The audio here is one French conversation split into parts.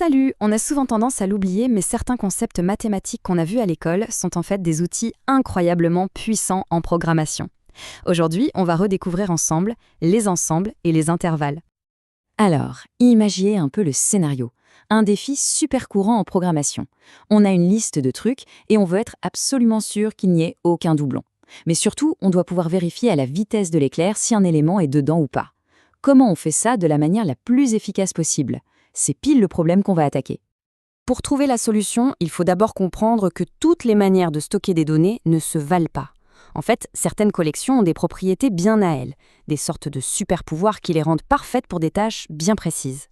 Salut! On a souvent tendance à l'oublier, mais certains concepts mathématiques qu'on a vus à l'école sont en fait des outils incroyablement puissants en programmation. Aujourd'hui, on va redécouvrir ensemble les ensembles et les intervalles. Alors, imaginez un peu le scénario. Un défi super courant en programmation. On a une liste de trucs et on veut être absolument sûr qu'il n'y ait aucun doublon. Mais surtout, on doit pouvoir vérifier à la vitesse de l'éclair si un élément est dedans ou pas. Comment on fait ça de la manière la plus efficace possible? C'est pile le problème qu'on va attaquer. Pour trouver la solution, il faut d'abord comprendre que toutes les manières de stocker des données ne se valent pas. En fait, certaines collections ont des propriétés bien à elles, des sortes de super-pouvoirs qui les rendent parfaites pour des tâches bien précises.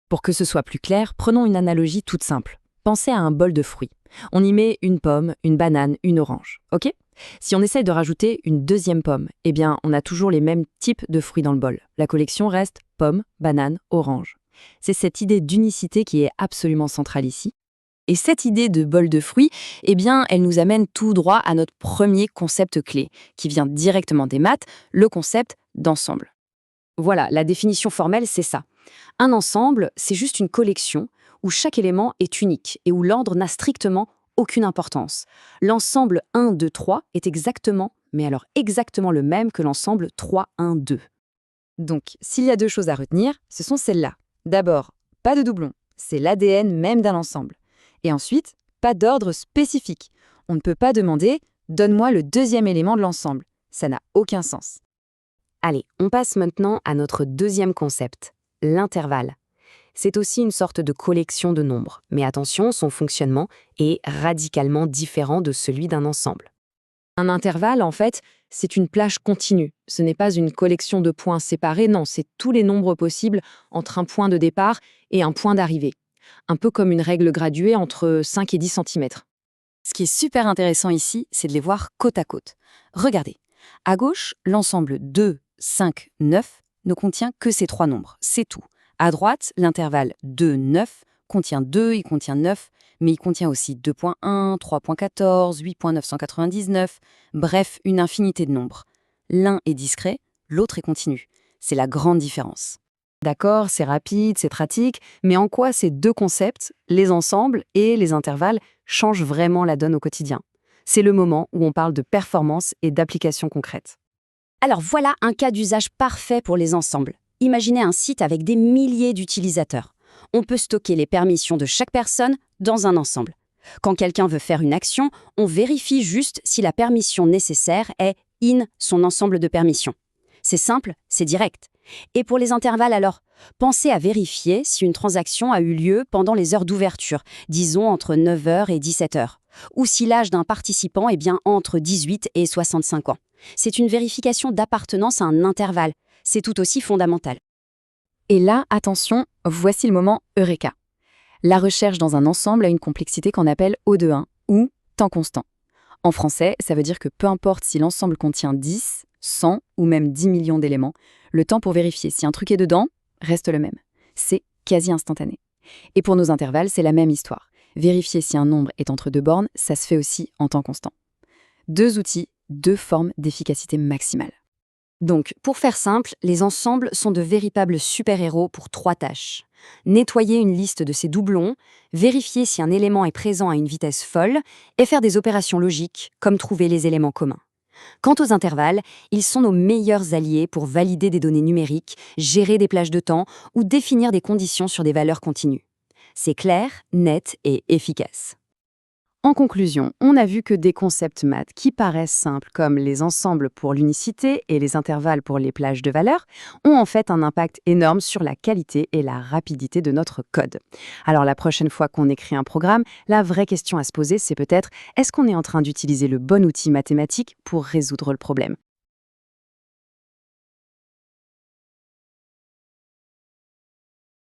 Pour que ce soit plus clair, prenons une analogie toute simple. Pensez à un bol de fruits. On y met une pomme, une banane, une orange, ok? Si on essaye de rajouter une deuxième pomme, eh bien, on a toujours les mêmes types de fruits dans le bol. La collection reste pomme, banane, orange. C'est cette idée d'unicité qui est absolument centrale ici. Et cette idée de bol de fruits, eh bien, elle nous amène tout droit à notre premier concept clé, qui vient directement des maths, le concept d'ensemble. Voilà, la définition formelle, c'est ça. Un ensemble, c'est juste une collection où chaque élément est unique et où l'ordre n'a strictement aucune importance. L'ensemble 1, 2, 3 est exactement, mais alors exactement le même que l'ensemble 3, 1, 2. Donc, s'il y a deux choses à retenir, ce sont celles-là. D'abord, pas de doublons, c'est l'ADN même d'un ensemble. Et ensuite, pas d'ordre spécifique. On ne peut pas demander « donne-moi le deuxième élément de l'ensemble ». Ça n'a aucun sens. Allez, on passe maintenant à notre deuxième concept, l'intervalle. C'est aussi une sorte de collection de nombres, mais attention, son fonctionnement est radicalement différent de celui d'un ensemble. Un intervalle, en fait, c'est une plage continue. Ce n'est pas une collection de points séparés, non, c'est tous les nombres possibles entre un point de départ et un point d'arrivée. Un peu comme une règle graduée entre 5 et 10 cm. Ce qui est super intéressant ici, c'est de les voir côte à côte. Regardez, à gauche, l'ensemble 2, 5, 9 ne contient que ces trois nombres, c'est tout. À droite, l'intervalle 2, 9 contient 2, il contient 9, mais il contient aussi 2.1, 3.14, 8.999, bref, une infinité de nombres. L'un est discret, l'autre est continu. C'est la grande différence. D'accord, c'est rapide, c'est pratique, mais en quoi ces deux concepts, les ensembles et les intervalles, changent vraiment la donne au quotidien? C'est le moment où on parle de performance et d'application concrète. Alors voilà un cas d'usage parfait pour les ensembles. Imaginez un site avec des milliers d'utilisateurs. On peut stocker les permissions de chaque personne dans un ensemble. Quand quelqu'un veut faire une action, on vérifie juste si la permission nécessaire est in son ensemble de permissions. C'est simple, c'est direct. Et pour les intervalles alors, pensez à vérifier si une transaction a eu lieu pendant les heures d'ouverture, disons entre 9 h et 17 h, ou si l'âge d'un participant est bien entre 18 et 65 ans. C'est une vérification d'appartenance à un intervalle. C'est tout aussi fondamental. Et là, attention, voici le moment Eureka. La recherche dans un ensemble a une complexité qu'on appelle O de 1 ou temps constant. En français, ça veut dire que peu importe si l'ensemble contient 10, 100 ou même 10 millions d'éléments, le temps pour vérifier si un truc est dedans reste le même. C'est quasi instantané. Et pour nos intervalles, c'est la même histoire. Vérifier si un nombre est entre deux bornes, ça se fait aussi en temps constant. Deux outils, deux formes d'efficacité maximale. Donc, pour faire simple, les ensembles sont de véritables super-héros pour trois tâches. Nettoyer une liste de ces doublons, vérifier si un élément est présent à une vitesse folle et faire des opérations logiques, comme trouver les éléments communs. Quant aux intervalles, ils sont nos meilleurs alliés pour valider des données numériques, gérer des plages de temps ou définir des conditions sur des valeurs continues. C'est clair, net et efficace. En conclusion, on a vu que des concepts maths qui paraissent simples comme les ensembles pour l'unicité et les intervalles pour les plages de valeurs ont en fait un impact énorme sur la qualité et la rapidité de notre code. Alors la prochaine fois qu'on écrit un programme, la vraie question à se poser, c'est peut-être est-ce qu'on est en train d'utiliser le bon outil mathématique pour résoudre le problème ?